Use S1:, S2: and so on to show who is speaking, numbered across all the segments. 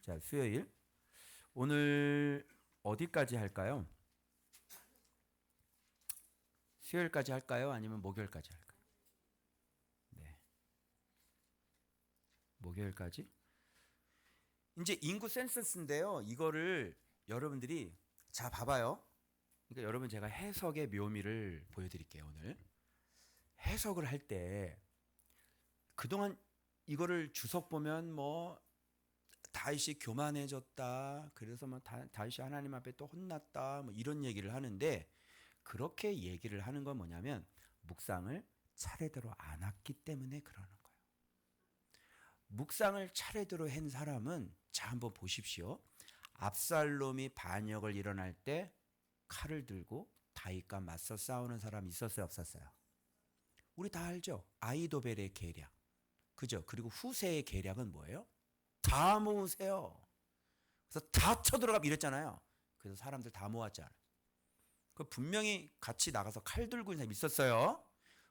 S1: 자, 수요일. 오늘 어디까지 할까요? 수요일까지 할까요? 아니면 목요일까지 할까요? 네. 목요일까지? 이제 인구 센서스인데요. 이거를 여러분들이 자, 봐봐요. 그러니까 여러분 제가 해석의 묘미를 보여드릴게요, 오늘. 해석을 할 때 그동안 이거를 주석 보면 뭐 다윗이 교만해졌다. 그래서 뭐 다윗이 하나님 앞에 또 혼났다. 뭐 이런 얘기를 하는데 그렇게 얘기를 하는 건 뭐냐면 묵상을 차례대로 안 했기 때문에 그러는 거예요. 묵상을 차례대로 한 사람은 자 한번 보십시오. 압살롬이 반역을 일어날 때 칼을 들고 다윗과 맞서 싸우는 사람 있었어요, 없었어요? 우리 다 알죠? 아이도벨의 계략. 그죠? 그리고 후세의 계략은 뭐예요? 다 모으세요. 그래서 다 쳐들어가 이랬잖아요. 그래서 사람들 다 모았잖아요. 그 분명히 같이 나가서 칼 들고 있는 사람이 있었어요.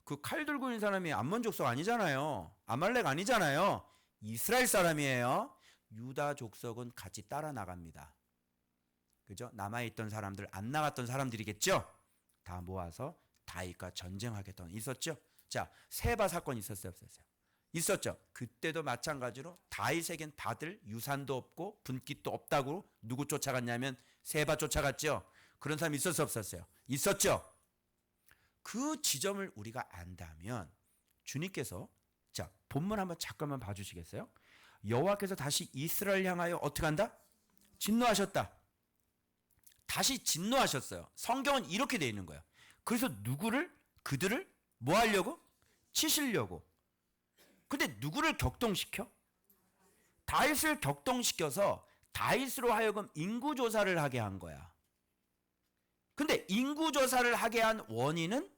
S1: 그 칼 들고 있는 사람이 암몬 족속 아니잖아요. 아말렉 아니잖아요. 이스라엘 사람이에요. 유다 족속은 같이 따라 나갑니다. 그죠? 남아있던 사람들, 안 나갔던 사람들이겠죠? 다 모아서 다윗과 전쟁하겠다는 있었죠? 자, 세바 사건 있었어요, 없었어요? 있었죠. 그때도 마찬가지로 다윗에겐 받을 유산도 없고 분깃도 없다고 누구 쫓아갔냐면 세바 쫓아갔죠. 그런 사람이 있었어, 없었어요? 있었죠. 그 지점을 우리가 안다면 주님께서 자, 본문 한번 잠깐만 봐주시겠어요? 여호와께서 다시 이스라엘 향하여 어떻게 한다? 진노하셨다. 다시 진노하셨어요. 성경은 이렇게 돼 있는 거예요. 그래서 누구를 그들을 뭐 하려고? 치시려고. 근데 누구를 격동시켜? 다윗을 격동시켜서 다윗으로 하여금 인구조사를 하게 한 거야. 근데 인구조사를 하게 한 원인은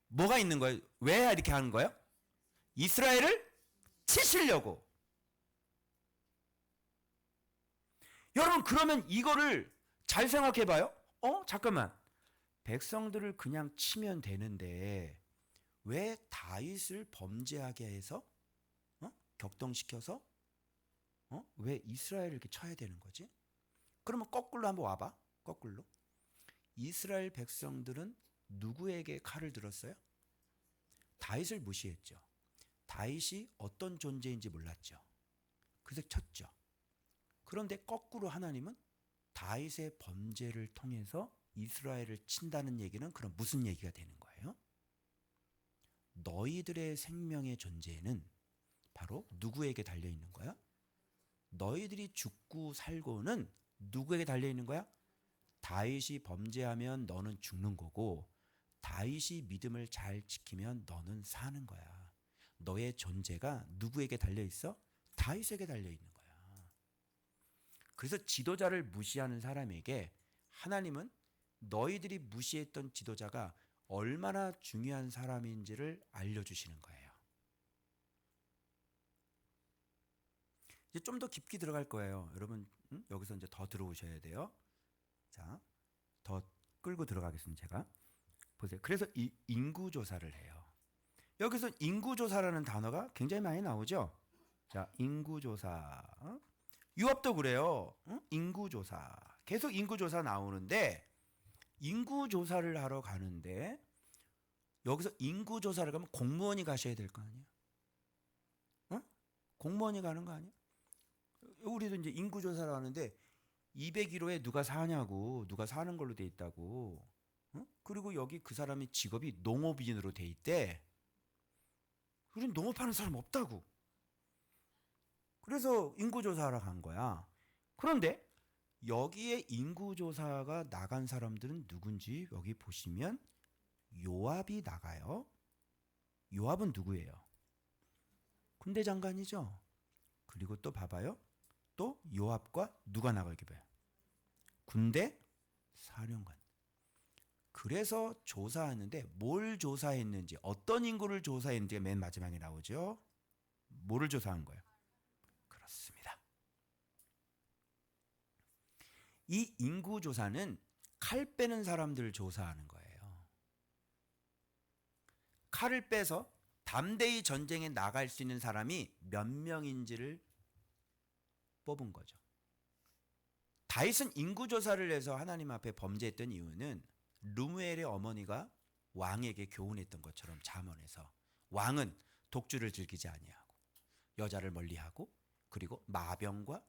S1: 뭐가 있는 거예요? 왜 이렇게 하는 거예요? 이스라엘을 치시려고. 여러분 그러면 이거를 잘 생각해 봐요. 잠깐만. 백성들을 그냥 치면 되는데 왜 다윗을 범죄하게 해서 격동시켜서 왜 이스라엘을 이렇게 쳐야 되는 거지? 그러면 거꾸로 한번 와봐. 거꾸로. 이스라엘 백성들은 누구에게 칼을 들었어요? 다윗을 무시했죠. 다윗이 어떤 존재인지 몰랐죠. 그래서 쳤죠. 그런데 거꾸로 하나님은 다윗의 범죄를 통해서 이스라엘을 친다는 얘기는 그럼 무슨 얘기가 되는 거예요? 너희들의 생명의 존재는 바로 누구에게 달려 있는 거야? 너희들이 죽고 살고는 누구에게 달려 있는 거야? 다윗이 범죄하면 너는 죽는 거고 다윗이 믿음을 잘 지키면 너는 사는 거야. 너의 존재가 누구에게 달려 있어? 다윗에게 달려 있는 거야. 그래서 지도자를 무시하는 사람에게 하나님은 너희들이 무시했던 지도자가 얼마나 중요한 사람인지를 알려주시는 거예요. 이제 좀 더 깊게 들어갈 거예요. 여러분 여기서 이제 더 들어오셔야 돼요. 자, 더 끌고 들어가겠습니다. 제가 보세요. 그래서 이 인구 조사를 해요. 여기서 인구 조사라는 단어가 굉장히 많이 나오죠. 자, 인구 조사. 유업도 그래요. 인구 조사. 계속 인구 조사 나오는데 인구 조사를 하러 가는데 여기서 인구 조사를 가면 공무원이 가셔야 될 거 아니야. 공무원이 가는 거 아니야? 우리도 이제 인구 조사를 하는데 201호에 누가 사냐고, 누가 사는 걸로 돼 있다고. 그리고 여기 그 사람이 직업이 농업인으로 돼 있대. 우린 농업하는 사람 없다고. 그래서 인구조사하러 간 거야. 그런데 여기에 인구조사가 나간 사람들은 누군지 여기 보시면 요압이 나가요. 요압은 누구예요? 군대 장관이죠. 그리고 또 봐봐요. 또 요압과 누가 나가 이렇게 봐요. 군대 사령관. 그래서 조사하는데 뭘 조사했는지 어떤 인구를 조사했는지가 맨 마지막에 나오죠. 뭐를 조사한 거예요? 그렇습니다. 이 인구 조사는 칼 빼는 사람들을 조사하는 거예요. 칼을 빼서 담대히 전쟁에 나갈 수 있는 사람이 몇 명인지를 뽑은 거죠. 다윗은 인구조사를 해서 하나님 앞에 범죄했던 이유는 르무엘의 어머니가 왕에게 교훈했던 것처럼 잠언에서 왕은 독주를 즐기지 아니하고 여자를 멀리하고 그리고 마병과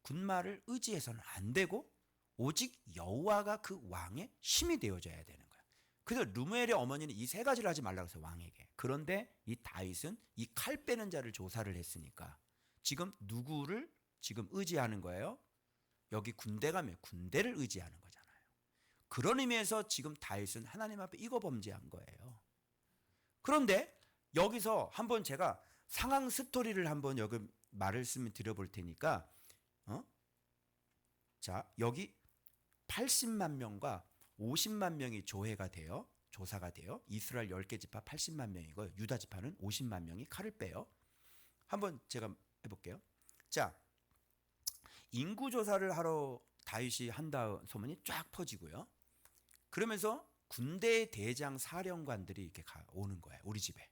S1: 군마를 의지해서는 안 되고 오직 여호와가 그 왕의 힘이 되어줘야 되는 거야. 그래서 르무엘의 어머니는 이 세 가지를 하지 말라고 해서 왕에게. 그런데 이 다윗은 이 칼 빼는 자를 조사를 했으니까 지금 누구를 지금 의지하는 거예요? 여기 군대 가면 군대를 의지하는 거잖아요. 그런 의미에서 지금 다윗은 하나님 앞에 이거 범죄한 거예요. 그런데 여기서 한번 제가 상황 스토리를 한번 여기 말씀을 드려볼 테니까 자, 여기 80만 명과 50만 명이 조사가 돼요. 이스라엘 10개 지파 80만 명이고 유다 지파는 50만 명이 칼을 빼요. 한번 제가 해볼게요. 자, 인구조사를 하러 다윗이 한다 소문이 쫙 퍼지고요. 그러면서 군대 대장 사령관들이 이렇게 오는 거예요. 우리 집에.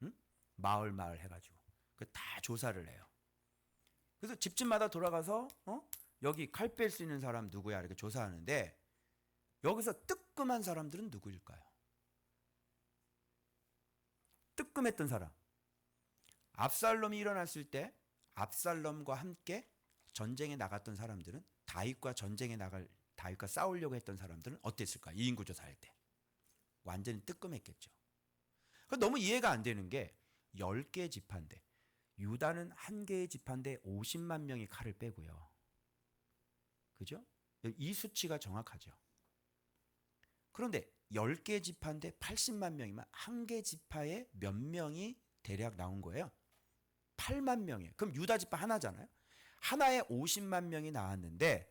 S1: 응? 마을 해가지고. 다 조사를 해요. 그래서 집집마다 돌아가서 여기 칼 뺄 수 있는 사람 누구야 이렇게 조사하는데 여기서 뜨끔한 사람들은 누구일까요? 뜨끔했던 사람. 압살롬이 일어났을 때 압살롬과 함께 전쟁에 나갔던 사람들은 다윗과 싸우려고 했던 사람들은 어땠을까? 이 인구조사할 때 완전히 뜨끔했겠죠. 너무 이해가 안 되는 게 10개 지파인데 유다는 한 개의 지파인데 50만 명이 칼을 빼고요. 그죠? 이 수치가 정확하죠. 그런데 10개 지파인데 80만 명이면 한 개 지파에 몇 명이 대략 나온 거예요? 8만 명이에요. 그럼 유다 지파 하나잖아요. 하나에 50만 명이 나왔는데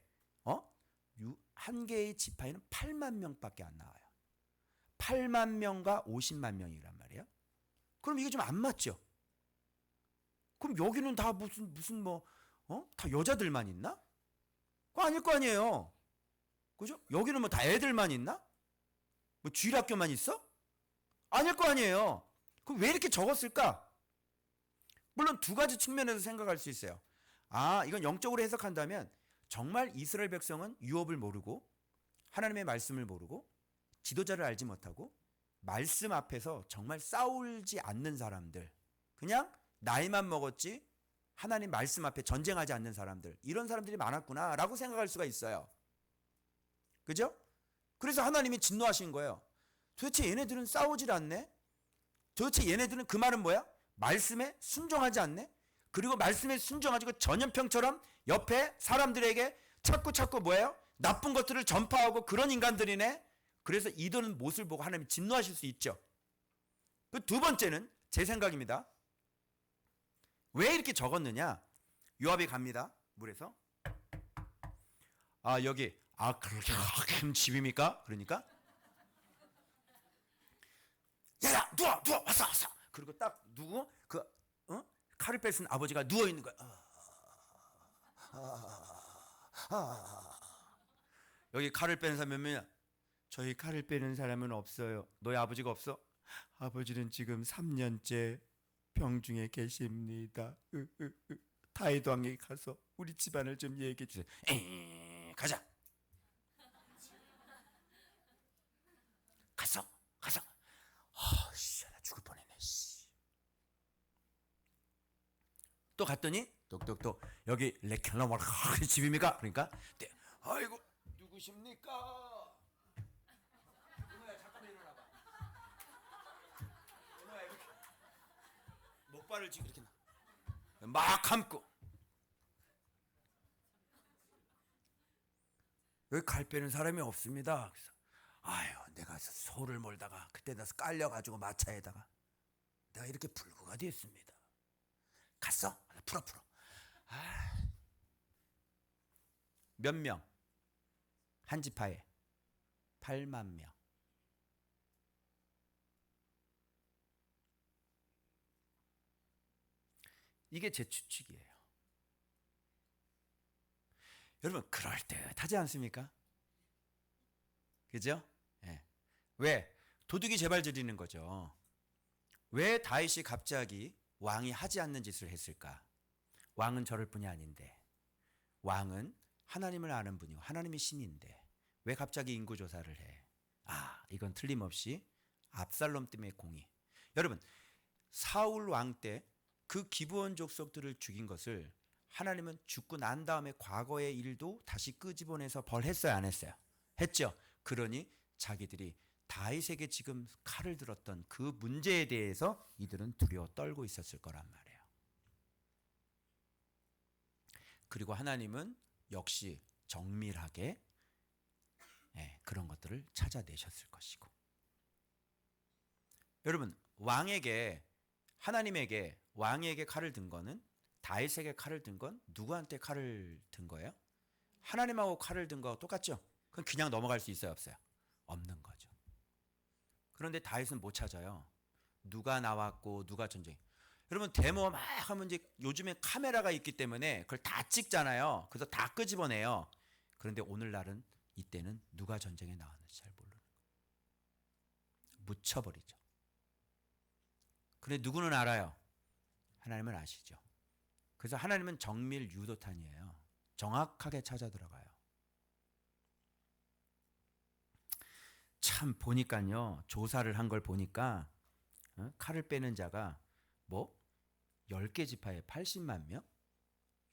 S1: 한 개의 지파에는 8만 명밖에 안 나와요. 8만 명과 50만 명이란 말이에요. 그럼 이게 좀 안 맞죠? 그럼 여기는 다 무슨 다 여자들만 있나? 그거 아닐 거 아니에요. 그죠? 여기는 뭐 다 애들만 있나? 뭐 주일학교만 있어? 아닐 거 아니에요. 그럼 왜 이렇게 적었을까? 물론 두 가지 측면에서 생각할 수 있어요. 이건 영적으로 해석한다면 정말 이스라엘 백성은 유업을 모르고 하나님의 말씀을 모르고 지도자를 알지 못하고 말씀 앞에서 정말 싸우지 않는 사람들, 그냥 나이만 먹었지 하나님 말씀 앞에 전쟁하지 않는 사람들, 이런 사람들이 많았구나라고 생각할 수가 있어요. 그죠? 그래서 하나님이 진노하신 거예요. 도대체 얘네들은 싸우질 않네? 도대체 얘네들은 그 말은 뭐야? 말씀에 순종하지 않네? 그리고 말씀에 순종하지고 전염병처럼 옆에 사람들에게 자꾸 뭐예요? 나쁜 것들을 전파하고 그런 인간들이네? 그래서 이들은 못을 보고 하나님이 진노하실 수 있죠. 그 두 번째는 제 생각입니다. 왜 이렇게 적었느냐? 요압이 갑니다. 물에서. 여기 그렇게 큰 집입니까? 그러니까 야야 누워 왔어. 그리고 딱 누구 칼을 뺐은 아버지가 누워 있는 거야. 여기 칼을 빼는 사람 몇 명이야? 저희 칼을 빼는 사람은 없어요. 너희 아버지가 없어? 아버지는 지금 3년째 병중에 계십니다. 다윗 왕에게 가서 우리 집안을 좀 얘기해 주세요. 가자. 갔어. 나 죽을 뻔했네. 또 갔더니 똑똑똑 여기 레켈라말 집입니까? 그러니까 아이고 누구십니까? 은호야 잠깐 일어나봐. 은호야 이렇게 목발을 지금 이렇게 막 감고 여기 갈 빼는 사람이 없습니다. 그래서 내가 소를 몰다가 그때 나서 깔려가지고 마차에다가 내가 이렇게 불구가 됐습니다. 갔어? 풀어. 몇 명? 한 지파에 8만 명. 이게 제 추측이에요. 여러분 그럴듯하지 않습니까? 그죠? 네. 왜? 도둑이 재발 지르는 거죠. 왜 다윗이 갑자기 왕이 하지 않는 짓을 했을까? 왕은 저럴 뿐이 아닌데 왕은 하나님을 아는 분이고 하나님이 신인데 왜 갑자기 인구조사를 해? 이건 틀림없이 압살롬 때문에 공의. 여러분, 사울 왕 때 그 기브온 족속들을 죽인 것을 하나님은 죽고 난 다음에 과거의 일도 다시 끄집어내서 벌했어요, 안 했어요? 했죠. 그러니 자기들이 다윗에게 지금 칼을 들었던 그 문제에 대해서 이들은 두려워 떨고 있었을 거란 말이에요. 그리고 하나님은 역시 정밀하게 그런 것들을 찾아내셨을 것이고. 여러분, 하나님에게 왕에게 칼을 든 거는, 다윗에게 칼을 든 건 누구한테 칼을 든 거예요? 하나님하고 칼을 든 거하고 똑같죠? 그럼 그냥 넘어갈 수 있어요, 없어요? 없는 거죠. 그런데 다윗은 못 찾아요. 누가 나왔고 누가 전쟁. 여러분, 데모 막 하면 이제 요즘에 카메라가 있기 때문에 그걸 다 찍잖아요. 그래서 다 끄집어내요. 그런데 오늘날은, 이때는 누가 전쟁에 나왔는지 잘 모르는 거예요. 묻혀버리죠. 그런데 누구는 알아요? 하나님은 아시죠. 그래서 하나님은 정밀 유도탄이에요. 정확하게 찾아 들어가요. 참 보니까요, 조사를 한 걸 보니까 칼을 빼는 자가 10개 지파에 80만 명,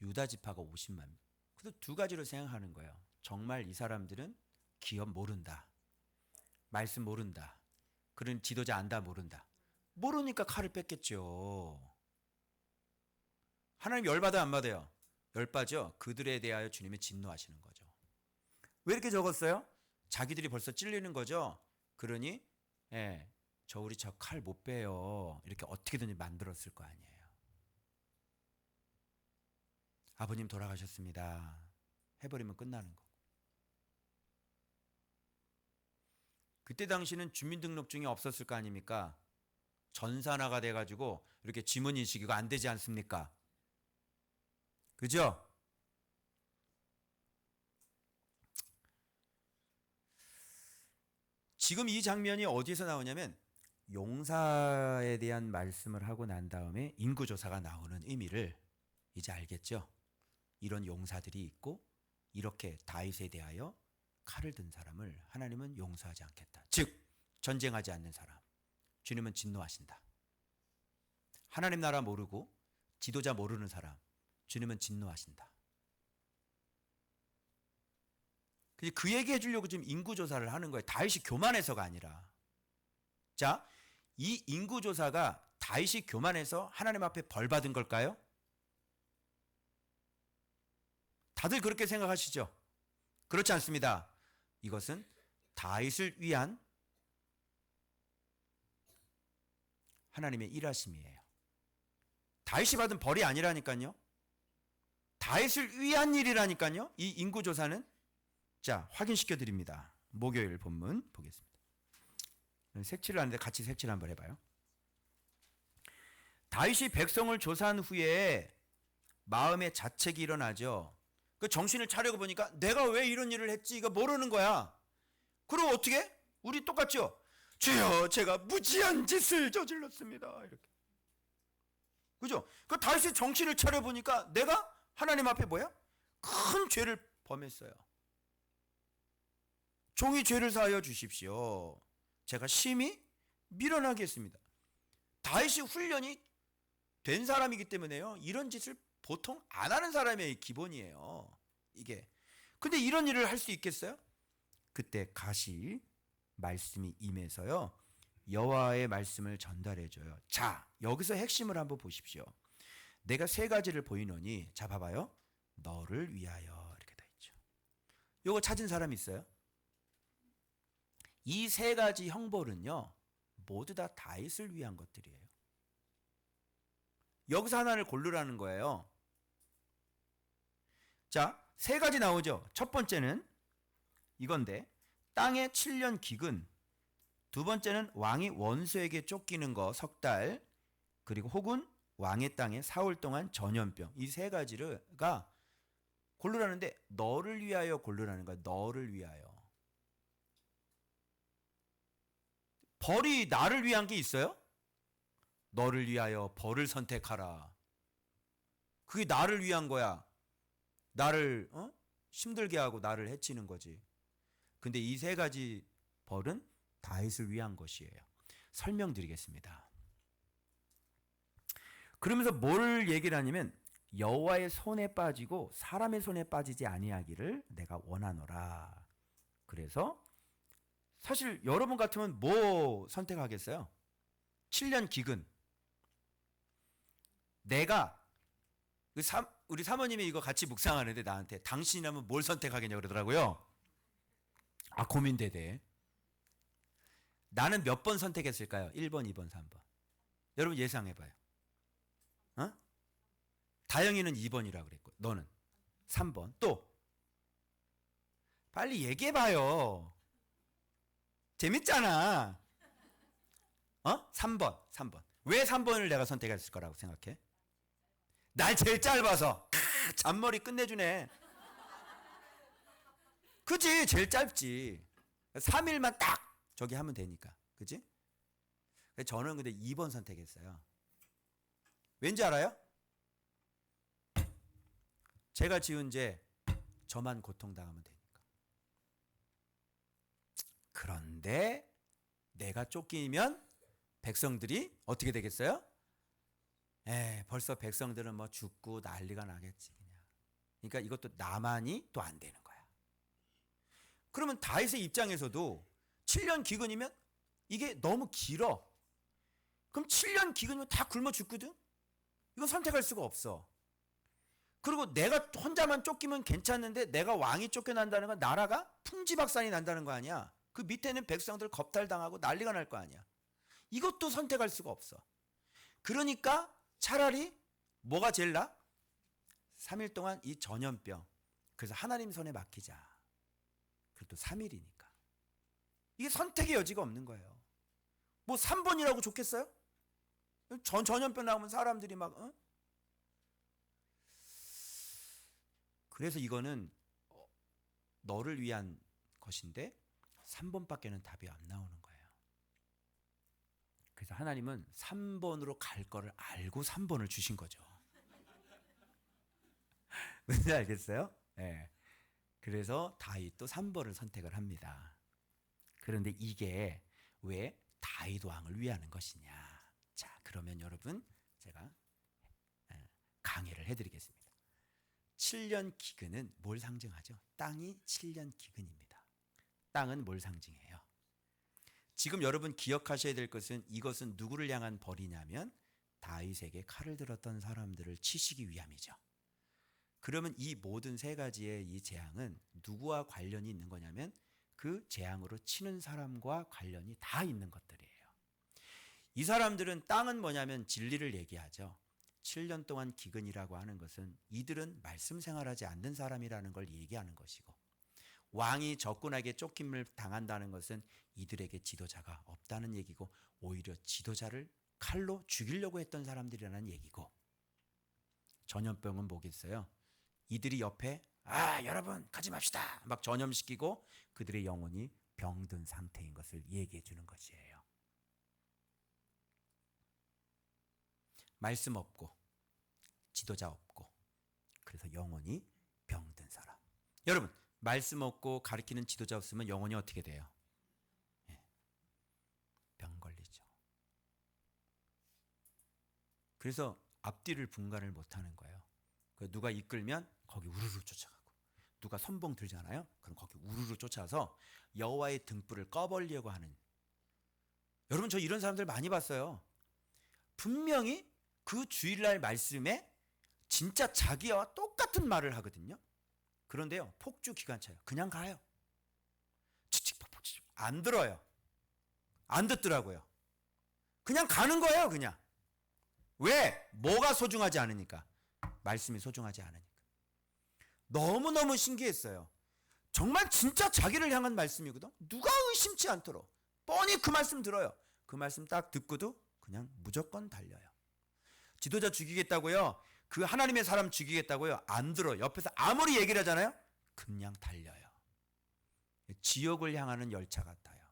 S1: 유다 지파가 50만 명. 그래서 두 가지로 생각하는 거예요. 정말 이 사람들은 기업 모른다, 말씀 모른다, 그런 지도자 안다 모른다. 모르니까 칼을 뺐겠죠. 하나님 열받아 안 받아요? 열받죠. 그들에 대하여 주님이 진노하시는 거죠. 왜 이렇게 적었어요? 자기들이 벌써 찔리는 거죠. 그러니 우리 저 칼 못 빼요, 이렇게 어떻게든지 만들었을 거 아니에요. 아버님 돌아가셨습니다 해버리면 끝나는 거고. 그때 당시는 주민등록증이 없었을 거 아닙니까? 전산화가 돼가지고 이렇게 지문인식이 안 되지 않습니까? 그죠? 지금 이 장면이 어디서 나오냐면, 용사에 대한 말씀을 하고 난 다음에 인구조사가 나오는 의미를 이제 알겠죠? 이런 용사들이 있고 이렇게 다윗에 대하여 칼을 든 사람을 하나님은 용서하지 않겠다. 즉, 전쟁하지 않는 사람 주님은 진노하신다. 하나님 나라 모르고 지도자 모르는 사람 주님은 진노하신다. 그 얘기 해주려고 지금 인구조사를 하는 거예요. 다윗이 교만해서가 아니라. 자, 이 인구조사가 다윗이 교만해서 하나님 앞에 벌 받은 걸까요? 다들 그렇게 생각하시죠? 그렇지 않습니다. 이것은 다윗을 위한 하나님의 일하심이에요. 다윗이 받은 벌이 아니라니까요. 다윗을 위한 일이라니까요. 이 인구조사는. 자, 확인시켜 드립니다. 목요일 본문 보겠습니다. 색칠을 하는데 같이 색칠 한번 해봐요. 다윗이 백성을 조사한 후에 마음에 자책이 일어나죠. 그 정신을 차리고 보니까 내가 왜 이런 일을 했지? 이거 모르는 거야. 그럼 어떻게? 우리 똑같죠? 주여, 제가 무지한 짓을 저질렀습니다. 이렇게. 그죠? 그 다윗이 정신을 차려 보니까 내가 하나님 앞에 뭐야? 큰 죄를 범했어요. 종이 죄를 사하여 주십시오. 제가 심히 밀어나겠습니다. 다윗이 훈련이 된 사람이기 때문에요. 이런 짓을 보통 안 하는 사람의 기본이에요. 이게. 근데 이런 일을 할 수 있겠어요? 그때 가시 말씀이 임해서요. 여호와의 말씀을 전달해 줘요. 자, 여기서 핵심을 한번 보십시오. 내가 세 가지를 보이노니, 자 봐봐요. 너를 위하여 이렇게 돼 있죠. 요거 찾은 사람 있어요? 이 세 가지 형벌은요, 모두 다 다윗을 위한 것들이에요. 여기서 하나를 고르라는 거예요. 자, 세 가지 나오죠. 첫 번째는 이건데, 땅의 7년 기근. 두 번째는 왕이 원수에게 쫓기는 거, 석 달. 그리고 혹은 왕의 땅에 사흘 동안 전염병. 이 세 가지가 고르라는데, 너를 위하여 고르라는 거야. 너를 위하여. 벌이 나를 위한 게 있어요? 너를 위하여 벌을 선택하라. 그게 나를 위한 거야. 나를 힘들게 하고 나를 해치는 거지. 근데 이 세 가지 벌은 다윗을 위한 것이에요. 설명드리겠습니다. 그러면서 뭘 얘기를 하냐면 여호와의 손에 빠지고 사람의 손에 빠지지 아니하기를 내가 원하노라. 그래서 사실 여러분 같으면 뭐 선택하겠어요? 7년 기근. 내가 우리 사모님이 이거 같이 묵상하는데 나한테 당신이라면 뭘 선택하겠냐 그러더라고요. 아, 고민되대. 나는 몇 번 선택했을까요? 1번, 2번, 3번. 여러분 예상해봐요. 어? 다영이는 2번이라고 그랬고 너는 3번. 또 빨리 얘기해봐요. 재밌잖아. 3번. 왜 3번을 내가 선택했을 거라고 생각해? 날 제일 짧아서. 잔머리 끝내주네. 그치? 제일 짧지. 3일만 딱 저기 하면 되니까. 그치? 저는 근데 2번 선택했어요. 왠지 알아요? 제가 지은 죄 저만 고통당하면 되니까. 그런데 내가 쫓기면 백성들이 어떻게 되겠어요? 벌써 백성들은 뭐 죽고 난리가 나겠지 그냥. 그러니까 이것도 나만이 또 안 되는 거야. 그러면 다윗의 입장에서도 7년 기근이면 이게 너무 길어. 그럼 7년 기근이면 다 굶어 죽거든? 이건 선택할 수가 없어. 그리고 내가 혼자만 쫓기면 괜찮은데 내가 왕이 쫓겨난다는 건 나라가 풍지박산이 난다는 거 아니야. 그 밑에는 백성들 겁탈당하고 난리가 날 거 아니야. 이것도 선택할 수가 없어. 그러니까 차라리 뭐가 제일 나아? 3일 동안 이 전염병. 그래서 하나님 손에 맡기자. 그래도 3일이니까. 이게 선택의 여지가 없는 거예요. 뭐 3번이라고 좋겠어요? 전염병 나오면 사람들이 막 그래서 이거는 너를 위한 것인데 3번밖에는 답이 안 나오는 거예요. 그래서 하나님은 3번으로 갈 거를 알고 3번을 주신 거죠. 뭔지 알겠어요? 네. 그래서 다윗도 3번을 선택을 합니다. 그런데 이게 왜 다윗 왕을 위하는 것이냐? 자, 그러면 여러분 제가 강의를 해드리겠습니다. 7년 기근은 뭘 상징하죠? 땅이 7년 기근입니다. 땅은 뭘 상징해요? 지금 여러분 기억하셔야 될 것은 이것은 누구를 향한 벌이냐면 다윗에게 칼을 들었던 사람들을 치시기 위함이죠. 그러면 이 모든 세 가지의 이 재앙은 누구와 관련이 있는 거냐면 그 재앙으로 치는 사람과 관련이 다 있는 것들이에요. 이 사람들은 땅은 뭐냐면 진리를 얘기하죠. 7년 동안 기근이라고 하는 것은 이들은 말씀 생활하지 않는 사람이라는 걸 얘기하는 것이고, 왕이 적군에게 쫓김을 당한다는 것은 이들에게 지도자가 없다는 얘기고, 오히려 지도자를 칼로 죽이려고 했던 사람들이라는 얘기고, 전염병은 뭐겠어요? 이들이 옆에 여러분 가지 맙시다 막 전염시키고 그들의 영혼이 병든 상태인 것을 얘기해 주는 것이에요. 말씀 없고 지도자 없고 그래서 영혼이 병든 사람. 여러분 말씀 없고 가르치는 지도자 없으면 영혼이 어떻게 돼요? 병 걸리죠. 그래서 앞뒤를 분간을 못하는 거예요. 누가 이끌면 거기 우르르 쫓아가고, 누가 선봉 들잖아요. 그럼 거기 우르르 쫓아서 여호와의 등불을 꺼버리려고 하는. 여러분 저 이런 사람들 많이 봤어요. 분명히 그 주일날 말씀에 진짜 자기와 똑같은 말을 하거든요. 그런데요 폭주 기관차예요. 그냥 가요. 칙칙폭폭 안 들어요. 안 듣더라고요. 그냥 가는 거예요. 그냥. 왜? 뭐가 소중하지 않으니까. 말씀이 소중하지 않으니까. 너무너무 신기했어요. 정말 진짜 자기를 향한 말씀이거든. 누가 의심치 않도록 뻔히 그 말씀 들어요. 그 말씀 딱 듣고도 그냥 무조건 달려요. 지도자 죽이겠다고요? 그 하나님의 사람 죽이겠다고요? 안 들어. 옆에서 아무리 얘기를 하잖아요? 그냥 달려요. 지옥을 향하는 열차 같아요.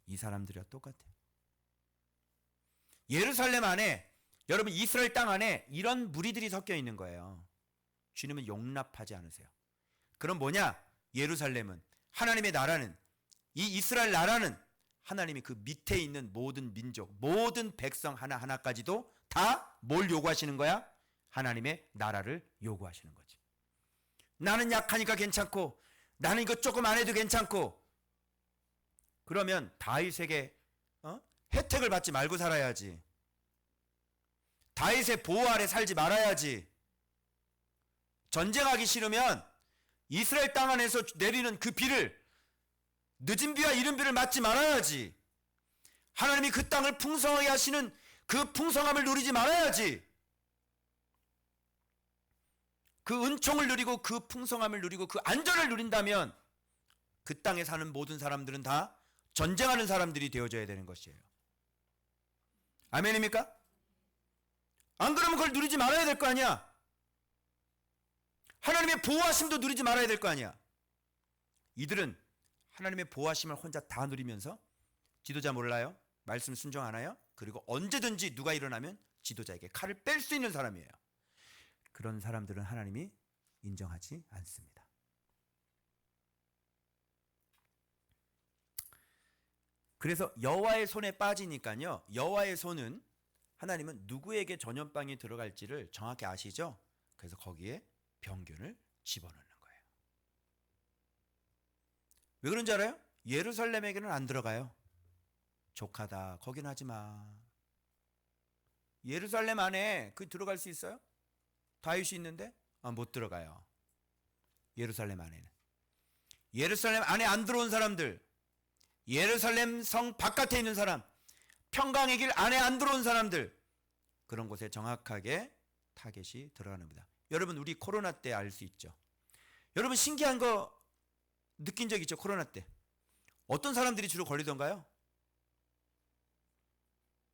S1: 이 사람들이랑 똑같아요. 예루살렘 안에, 여러분 이스라엘 땅 안에 이런 무리들이 섞여 있는 거예요. 주님은 용납하지 않으세요. 그럼 뭐냐? 예루살렘은, 하나님의 나라는, 이 이스라엘 나라는 하나님이 그 밑에 있는 모든 민족, 모든 백성 하나하나까지도 다 뭘 요구하시는 거야? 하나님의 나라를 요구하시는 거지. 나는 약하니까 괜찮고, 나는 이거 조금 안 해도 괜찮고, 그러면 다윗에게 혜택을 받지 말고 살아야지. 다윗의 보호 아래 살지 말아야지. 전쟁하기 싫으면 이스라엘 땅 안에서 내리는 그 비를, 늦은 비와 이른 비를 맞지 말아야지. 하나님이 그 땅을 풍성하게 하시는 그 풍성함을 누리지 말아야지. 그 은총을 누리고 그 풍성함을 누리고 그 안전을 누린다면 그 땅에 사는 모든 사람들은 다 전쟁하는 사람들이 되어져야 되는 것이에요. 아멘입니까? 안 그러면 그걸 누리지 말아야 될 거 아니야. 하나님의 보호하심도 누리지 말아야 될 거 아니야. 이들은 하나님의 보호하심을 혼자 다 누리면서 지도자 몰라요? 말씀 순종 안 해요? 그리고 언제든지 누가 일어나면 지도자에게 칼을 뺄 수 있는 사람이에요. 그런 사람들은 하나님이 인정하지 않습니다. 그래서 여호와의 손에 빠지니까요. 여호와의 손은, 하나님은 누구에게 전염병이 들어갈지를 정확히 아시죠? 그래서 거기에 병균을 집어넣는 거예요. 왜 그런지 알아요? 예루살렘에게는 안 들어가요. 족하다, 거긴 하지 마. 예루살렘 안에 그 들어갈 수 있어요? 다윗이 있는데? 못 들어가요. 예루살렘 안에는. 예루살렘 안에 안 들어온 사람들, 예루살렘 성 바깥에 있는 사람, 평강의 길 안에 안 들어온 사람들, 그런 곳에 정확하게 타겟이 들어가는 겁니다. 여러분, 우리 코로나 때 알 수 있죠. 여러분, 신기한 거 느낀 적 있죠? 코로나 때 어떤 사람들이 주로 걸리던가요?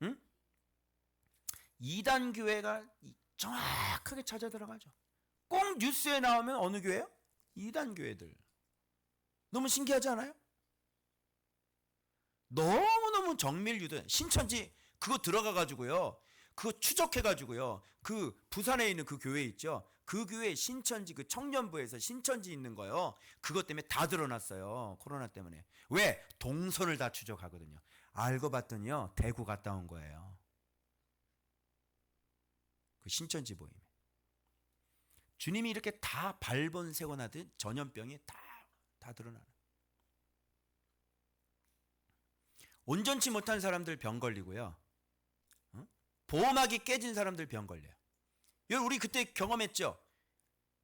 S1: 응? 이단 교회가 정확하게 찾아 들어가죠. 꼭 뉴스에 나오면 어느 교회요? 이단 교회들. 너무 신기하지 않아요? 너무너무 정밀 유도. 신천지 그거 들어가가지고요, 그거 추적해가지고요, 그 부산에 있는 그 교회 있죠, 그 교회 신천지, 그 청년부에서 신천지 있는 거요, 그것 때문에 다 드러났어요. 코로나 때문에. 왜? 동선을 다 추적하거든요. 알고 봤더니요, 대구 갔다 온 거예요. 그 신천지 모임에. 주님이 이렇게 다 발본 세워놔듯 전염병이 다 드러나는. 온전치 못한 사람들 병 걸리고요, 보호막이 깨진 사람들 병 걸려요. 우리 그때 경험했죠?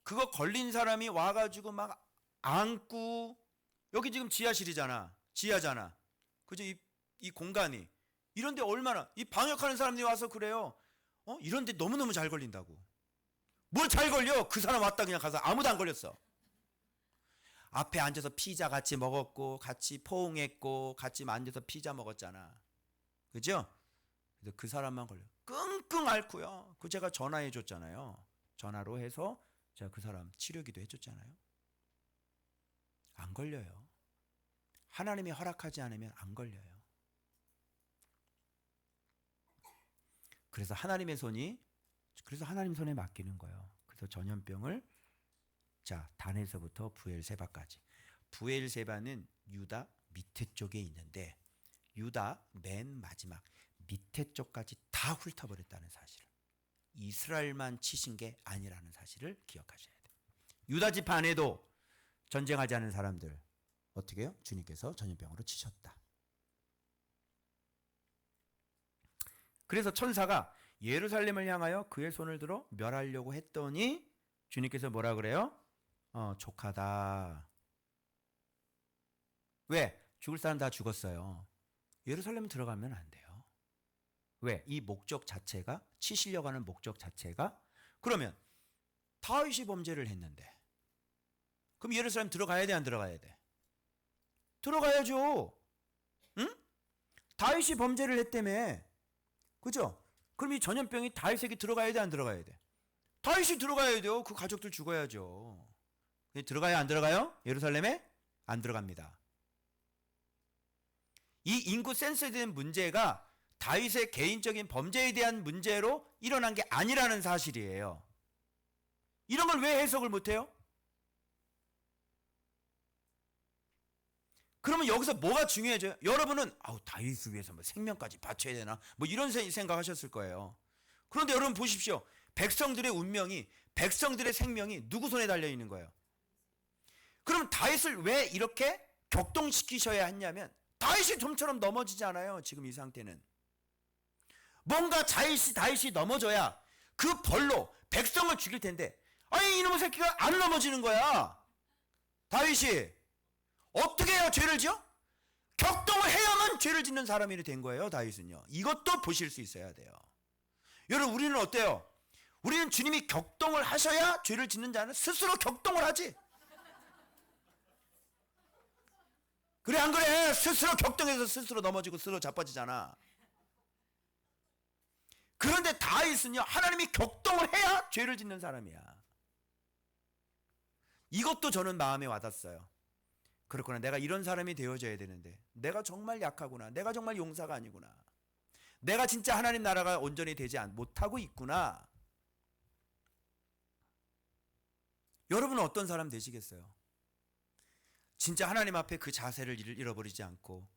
S1: 그거 걸린 사람이 와가지고 막 안고, 여기 지금 지하실이잖아, 지하잖아, 그죠? 이 공간이 이런데 얼마나, 이 방역하는 사람들이 와서 그래요. 이런데 너무너무 잘 걸린다고. 뭘 잘 걸려? 그 사람 왔다 그냥 가서 아무도 안 걸렸어. 앞에 앉아서 피자 같이 먹었고, 같이 포옹했고, 같이 앉아서 피자 먹었잖아, 그죠? 그래서 그 사람만 걸려. 끙끙 앓고요. 그 제가 전화해 줬잖아요. 전화로 해서 제가 그 사람 치료기도 해줬잖아요. 안 걸려요. 하나님이 허락하지 않으면 안 걸려요. 그래서 하나님 손에 맡기는 거예요. 그래서 전염병을, 자, 단에서부터 부엘세바까지. 부엘세바는 유다 밑에 쪽에 있는데, 유다 맨 마지막 밑에 쪽까지 다 훑어버렸다는 사실을, 이스라엘만 치신 게 아니라는 사실을 기억하셔야 돼요. 유다 지파 안에도 전쟁하지 않은 사람들 어떻게 해요? 주님께서 전염병으로 치셨다. 그래서 천사가 예루살렘을 향하여 그의 손을 들어 멸하려고 했더니 주님께서 뭐라 그래요? 족하다. 왜? 죽을 사람 다 죽었어요. 예루살렘 들어가면 안 돼요. 왜? 이 목적 자체가, 치시려고 하는 목적 자체가, 그러면 다윗이 범죄를 했는데 그럼 예루살렘 들어가야 돼, 안 들어가야 돼? 들어가야죠. 응? 다윗이 범죄를 했다며, 그죠? 그럼 이 전염병이 다윗에게 들어가야 돼, 안 들어가야 돼? 다윗이 들어가야 돼요. 그 가족들 죽어야죠. 들어가요, 안 들어가요? 예루살렘에? 안 들어갑니다. 이 인구 센스에 대한 문제가 다윗의 개인적인 범죄에 대한 문제로 일어난 게 아니라는 사실이에요. 이런 걸 왜 해석을 못해요? 그러면 여기서 뭐가 중요해져요? 여러분은 다윗을 위해서 뭐 생명까지 바쳐야 되나? 뭐 이런 생각하셨을 거예요. 그런데 여러분 보십시오. 백성들의 운명이, 백성들의 생명이 누구 손에 달려 있는 거예요? 그럼 다윗을 왜 이렇게 격동시키셔야 했냐면 다윗이 좀처럼 넘어지지 않아요. 지금 이 상태는. 뭔가 다윗이 넘어져야 그 벌로 백성을 죽일 텐데, 아니 이놈의 새끼가 안 넘어지는 거야. 다윗이 어떻게 해야 죄를 지어? 격동을 해야만 죄를 짓는 사람이 된 거예요. 다윗은요. 이것도 보실 수 있어야 돼요. 여러분 우리는 어때요? 우리는 주님이 격동을 하셔야 죄를 짓는 자는 스스로 격동을 하지. 그래 안 그래? 스스로 격동해서 스스로 넘어지고 스스로 자빠지잖아. 그런데 다윗은요, 하나님이 격동을 해야 죄를 짓는 사람이야. 이것도 저는 마음에 와닿았어요. 그렇구나, 내가 이런 사람이 되어져야 되는데 내가 정말 약하구나, 내가 정말 용사가 아니구나, 내가 진짜 하나님 나라가 온전히 되지 못하고 있구나. 여러분은 어떤 사람 되시겠어요? 진짜 하나님 앞에 그 자세를 잃어버리지 않고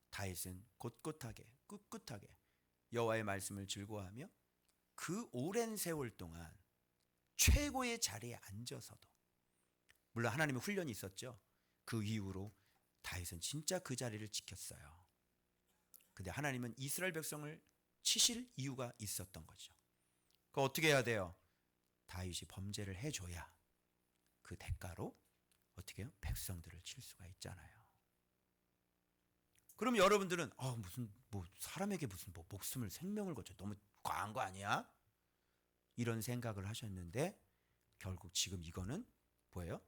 S1: 다윗은 꼿꼿하게 꿋꿋하게 여호와의 말씀을 즐거워하며 그 오랜 세월 동안 최고의 자리에 앉아서도, 물론 하나님의 훈련이 있었죠. 그 이후로 다윗은 진짜 그 자리를 지켰어요. 근데 하나님은 이스라엘 백성을 치실 이유가 있었던 거죠. 그 어떻게 해야 돼요? 다윗이 범죄를 해줘야 그 대가로 어떻게 해요? 백성들을 칠 수가 있잖아요. 그럼 여러분들은 무슨 사람에게 무슨 목숨을 생명을 거쳐 너무 과한 거 아니야? 이런 생각을 하셨는데 결국 지금 이거는 뭐예요?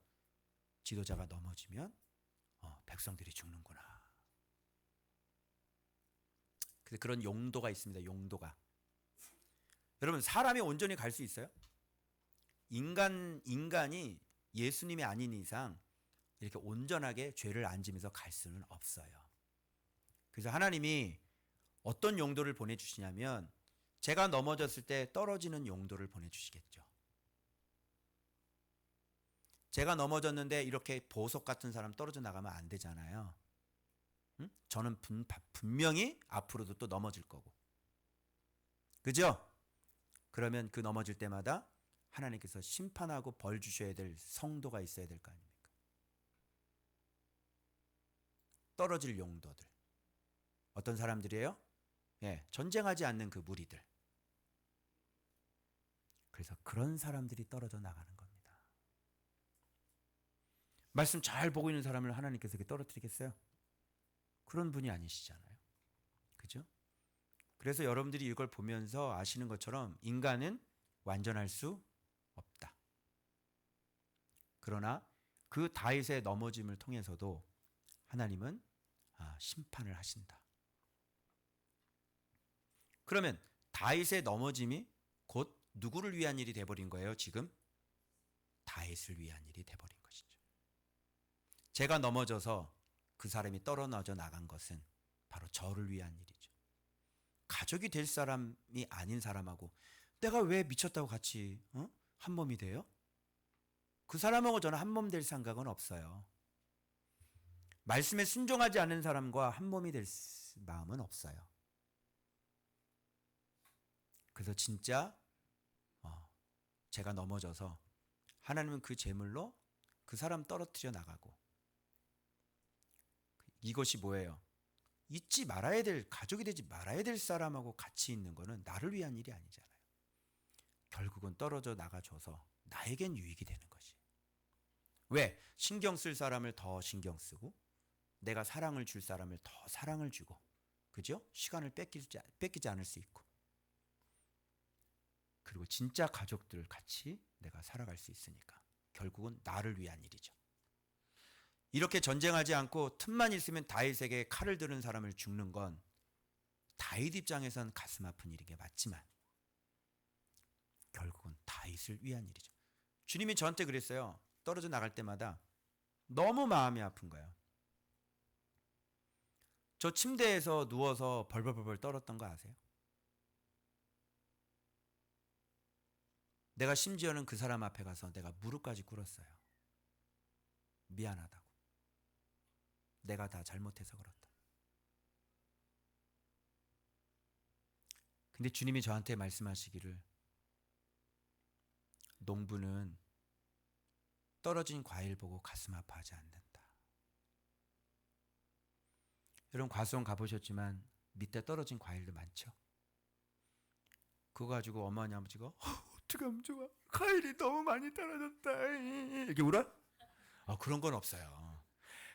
S1: 지도자가 넘어지면 백성들이 죽는구나. 근데 그런 용도가 있습니다. 용도가. 여러분 사람이 온전히 갈 수 있어요? 인간이 예수님이 아닌 이상 이렇게 온전하게 죄를 안 지면서 갈 수는 없어요. 그래서 하나님이 어떤 용도를 보내주시냐면 제가 넘어졌을 때 떨어지는 용도를 보내주시겠죠. 제가 넘어졌는데 이렇게 보석 같은 사람 떨어져 나가면 안 되잖아요. 응? 저는 분명히 앞으로도 또 넘어질 거고. 그죠? 그러면 그 넘어질 때마다 하나님께서 심판하고 벌 주셔야 될 성도가 있어야 될 거 아닙니까? 떨어질 용도들. 어떤 사람들이에요? 전쟁하지 않는 그 무리들. 그래서 그런 사람들이 떨어져 나가는 겁니다. 말씀 잘 보고 있는 사람을 하나님께서 이렇게 떨어뜨리겠어요? 그런 분이 아니시잖아요. 그죠? 그래서 여러분들이 이걸 보면서 아시는 것처럼 인간은 완전할 수 없다. 그러나 그 다윗의 넘어짐을 통해서도 하나님은 심판을 하신다. 그러면 다윗의 넘어짐이 곧 누구를 위한 일이 돼버린 거예요? 지금 다윗을 위한 일이 돼버린 것이죠. 제가 넘어져서 그 사람이 떨어져 나간 것은 바로 저를 위한 일이죠. 가족이 될 사람이 아닌 사람하고 내가 왜 미쳤다고 같이 한 몸이 돼요? 그 사람하고 저는 한 몸 될 생각은 없어요. 말씀에 순종하지 않는 사람과 한 몸이 될 마음은 없어요. 그래서 진짜 제가 넘어져서 하나님은 그 제물로 그 사람 떨어뜨려 나가고, 이것이 뭐예요? 잊지 말아야 될, 가족이 되지 말아야 될 사람하고 같이 있는 거는 나를 위한 일이 아니잖아요. 결국은 떨어져 나가줘서 나에겐 유익이 되는 것이. 왜? 신경 쓸 사람을 더 신경 쓰고 내가 사랑을 줄 사람을 더 사랑을 주고, 그죠? 시간을 뺏기지 않을 수 있고, 그리고 진짜 가족들 같이 내가 살아갈 수 있으니까 결국은 나를 위한 일이죠. 이렇게 전쟁하지 않고 틈만 있으면 다윗에게 칼을 들은 사람을 죽는 건 다윗 입장에선 가슴 아픈 일인 게 맞지만 결국은 다윗을 위한 일이죠. 주님이 저한테 그랬어요. 떨어져 나갈 때마다 너무 마음이 아픈 거예요. 저 침대에서 누워서 벌벌벌 떨었던 거 아세요? 내가 심지어는 그 사람 앞에 가서 내가 무릎까지 꿇었어요. 미안하다고. 내가 다 잘못해서 그렇다. 근데 주님이 저한테 말씀하시기를 농부는 떨어진 과일 보고 가슴 아파하지 않는다. 여러분 과수원 가보셨지만 밑에 떨어진 과일도 많죠. 그거 가지고 어머니 아버지가 어떻게 하면 좋아? 과일이 너무 많이 떨어졌다. 이렇게 울어? 그런 건 없어요.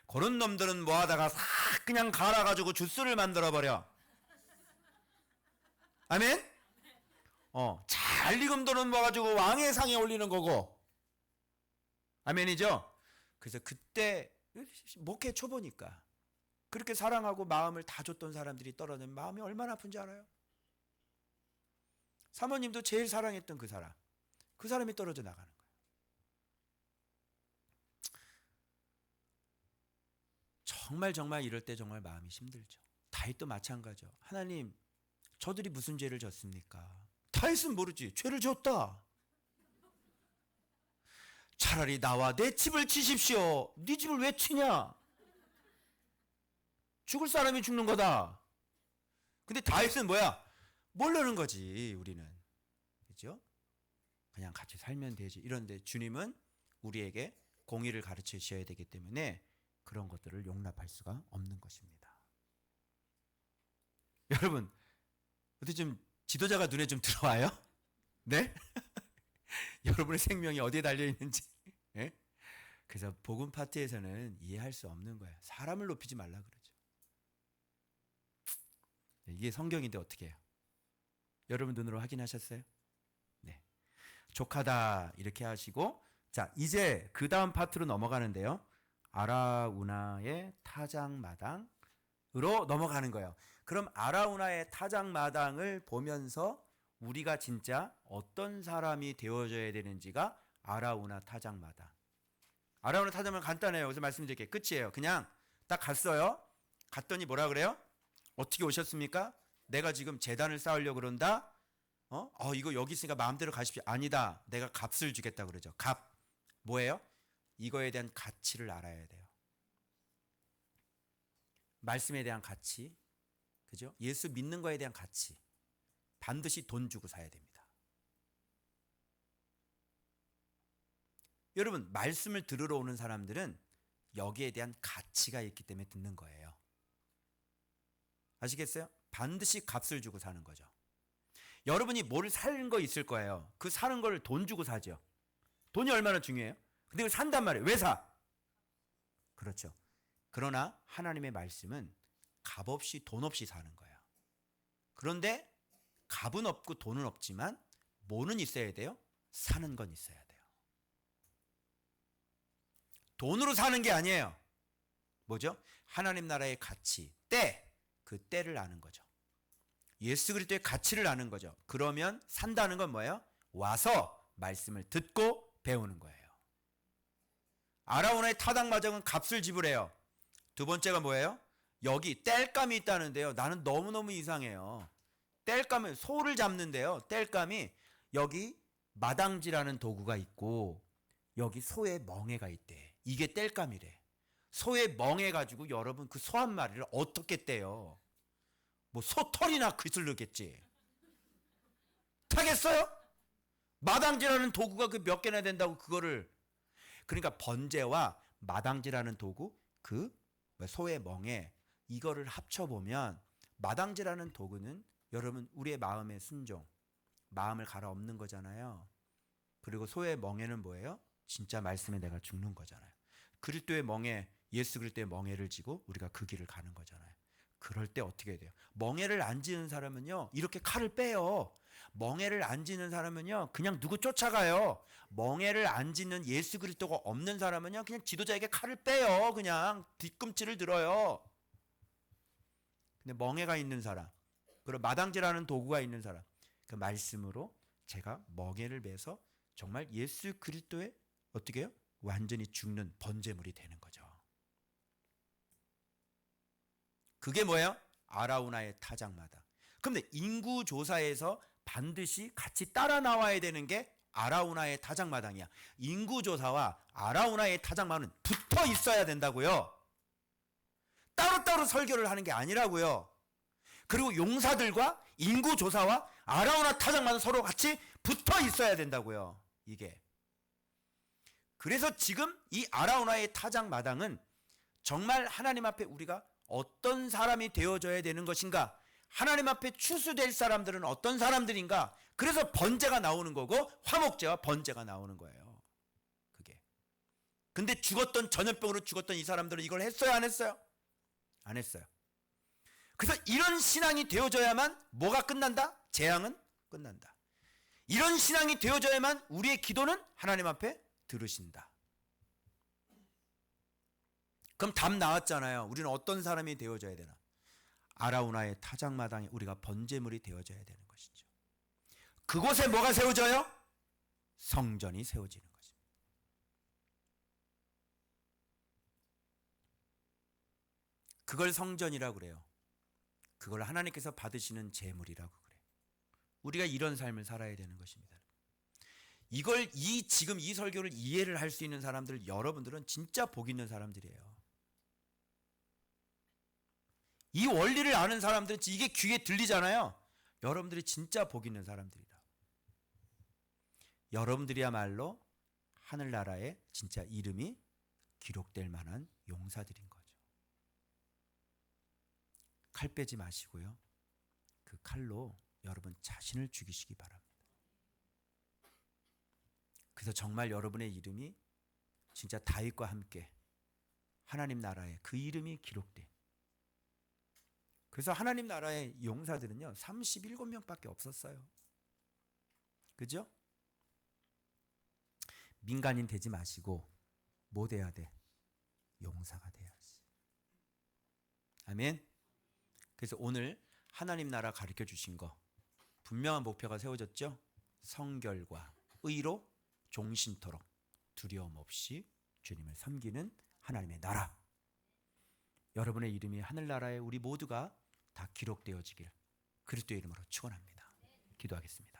S1: 그런 놈들은 뭐 하다가 싹 그냥 갈아가지고 주스를 만들어버려. 아멘? 잘 익은 돈은 모아가지고 왕의 상에 올리는 거고. 아멘이죠? 그래서 그때 목회 초보니까 그렇게 사랑하고 마음을 다 줬던 사람들이 떨어지면 마음이 얼마나 아픈지 알아요? 사모님도 제일 사랑했던 그 사람이 떨어져 나가는 거예요. 정말 이럴 때 정말 마음이 힘들죠. 다윗도 마찬가지죠. 하나님, 저들이 무슨 죄를 졌습니까? 다윗은 모르지. 죄를 졌다. 차라리 나와 내 집을 치십시오. 네 집을 왜 치냐? 죽을 사람이 죽는 거다. 근데 다윗은 뭐야? 모르는 거지, 우리는. 그죠? 그냥 같이 살면 되지. 이런데 주님은 우리에게 공의를 가르쳐 주셔야 되기 때문에 그런 것들을 용납할 수가 없는 것입니다. 여러분, 어떻게 좀 지도자가 눈에 좀 들어와요? 네? 여러분의 생명이 어디에 달려 있는지. 네? 그래서 복음 파트에서는 이해할 수 없는 거예요. 사람을 높이지 말라 그러죠. 이게 성경인데 어떻게 해요? 여러분 눈으로 확인하셨어요? 네. 족하다 이렇게 하시고, 자 이제 그 다음 파트로 넘어가는데요. 아라우나의 타작마당으로 넘어가는 거예요. 그럼 아라우나의 타작마당을 보면서 우리가 진짜 어떤 사람이 되어져야 되는지가 아라우나 타작마당. 아라우나 타작마당 간단해요. 그래서 말씀드릴게요. 끝이에요. 그냥 딱 갔어요. 갔더니 뭐라 그래요? 어떻게 오셨습니까? 내가 지금 제단을 쌓으려고 그런다? 이거 여기 있으니까 마음대로 가십시오. 아니다. 내가 값을 주겠다 그러죠. 값. 뭐예요? 이거에 대한 가치를 알아야 돼요. 말씀에 대한 가치. 그죠? 예수 믿는 거에 대한 가치. 반드시 돈 주고 사야 됩니다. 여러분, 말씀을 들으러 오는 사람들은 여기에 대한 가치가 있기 때문에 듣는 거예요. 아시겠어요? 반드시 값을 주고 사는 거죠. 여러분이 뭘 사는 거 있을 거예요. 그 사는 걸 돈 주고 사죠. 돈이 얼마나 중요해요? 근데 그걸 산단 말이에요. 왜 사? 그렇죠. 그러나 하나님의 말씀은 값 없이 돈 없이 사는 거예요. 그런데 값은 없고 돈은 없지만 뭐는 있어야 돼요? 사는 건 있어야 돼요. 돈으로 사는 게 아니에요. 뭐죠? 하나님 나라의 가치, 때, 그 때를 아는 거죠. 예수 그리스도의 가치를 아는 거죠. 그러면 산다는 건 뭐예요? 와서 말씀을 듣고 배우는 거예요. 아라우나의 타작마당은 값을 지불해요. 두 번째가 뭐예요? 여기 땔감이 있다는데요. 나는 너무너무 이상해요. 땔감을 소를 잡는데요. 땔감이 여기 마당지라는 도구가 있고 여기 소의 멍에가 있대. 이게 땔감이래. 소의 멍에 가지고 여러분 그 소 한 마리를 어떻게 떼요? 뭐 소털이나 그슬르겠지. 타겠어요? 마당지라는 도구가 그 몇 개나 된다고 그거를. 그러니까 번제와 마당지라는 도구, 그 소의 멍에 이거를 합쳐보면 마당지라는 도구는 여러분 우리의 마음의 순종, 마음을 갈아엎는 거잖아요. 그리고 소의 멍에는 뭐예요? 진짜 말씀에 내가 죽는 거잖아요. 그리스도의 멍에, 예수 그리스도의 멍에를 지고 우리가 그 길을 가는 거잖아요. 그럴 때 어떻게 해야 돼요? 멍에를 안 지는 사람은요 이렇게 칼을 빼요. 멍에를 안 지는 사람은요 그냥 누구 쫓아가요. 멍에를 안 지는 예수 그리스도가 없는 사람은요 그냥 지도자에게 칼을 빼요. 그냥 뒤꿈치를 들어요. 근데 멍에가 있는 사람, 그리고 마당지라는 도구가 있는 사람, 그 말씀으로 제가 멍에를 매서 정말 예수 그리스도의 어떻게 해요? 완전히 죽는 번제물이 되는 거죠. 그게 뭐예요? 아라우나의 타작마당. 그런데 인구조사에서 반드시 같이 따라 나와야 되는 게 아라우나의 타작마당이야. 인구조사와 아라우나의 타작마당은 붙어 있어야 된다고요. 따로따로 설교를 하는 게 아니라고요. 그리고 용사들과 인구조사와 아라우나 타작마다 서로 같이 붙어 있어야 된다고요. 이게. 그래서 지금 이 아라우나의 타작마당은 정말 하나님 앞에 우리가 어떤 사람이 되어져야 되는 것인가, 하나님 앞에 추수될 사람들은 어떤 사람들인가, 그래서 번제가 나오는 거고 화목제와 번제가 나오는 거예요. 그게. 근데 전염병으로 죽었던 이 사람들은 이걸 했어요, 안 했어요? 안 했어요. 그래서 이런 신앙이 되어져야만 뭐가 끝난다? 재앙은 끝난다. 이런 신앙이 되어져야만 우리의 기도는 하나님 앞에 들으신다. 그럼 답 나왔잖아요. 우리는 어떤 사람이 되어져야 되나? 아라우나의 타작마당에 우리가 번제물이 되어져야 되는 것이죠. 그곳에 뭐가 세워져요? 성전이 세워지는 것입니다. 그걸 성전이라고 그래요. 그걸 하나님께서 받으시는 제물이라고 그래요. 우리가 이런 삶을 살아야 되는 것입니다. 이걸 지금 이 설교를 이해를 할 수 있는 사람들, 여러분들은 진짜 복 있는 사람들이에요. 이 원리를 아는 사람들은 이게 귀에 들리잖아요. 여러분들이 진짜 복 있는 사람들이다. 여러분들이야말로 하늘나라에 진짜 이름이 기록될 만한 용사들인 거죠. 칼 빼지 마시고요. 그 칼로 여러분 자신을 죽이시기 바랍니다. 그래서 정말 여러분의 이름이 진짜 다윗과 함께 하나님 나라에 그 이름이 기록돼. 그래서 하나님 나라의 용사들은요 37명밖에 없었어요. 그죠? 민간인 되지 마시고 뭐 돼야 돼? 용사가 돼야지. 아멘. 그래서 오늘 하나님 나라 가르쳐 주신 거 분명한 목표가 세워졌죠? 성결과 의로 종신토록 두려움 없이 주님을 섬기는 하나님의 나라. 여러분의 이름이 하늘나라에 우리 모두가 다 기록되어지길 그리스도의 이름으로 축원합니다. 기도하겠습니다.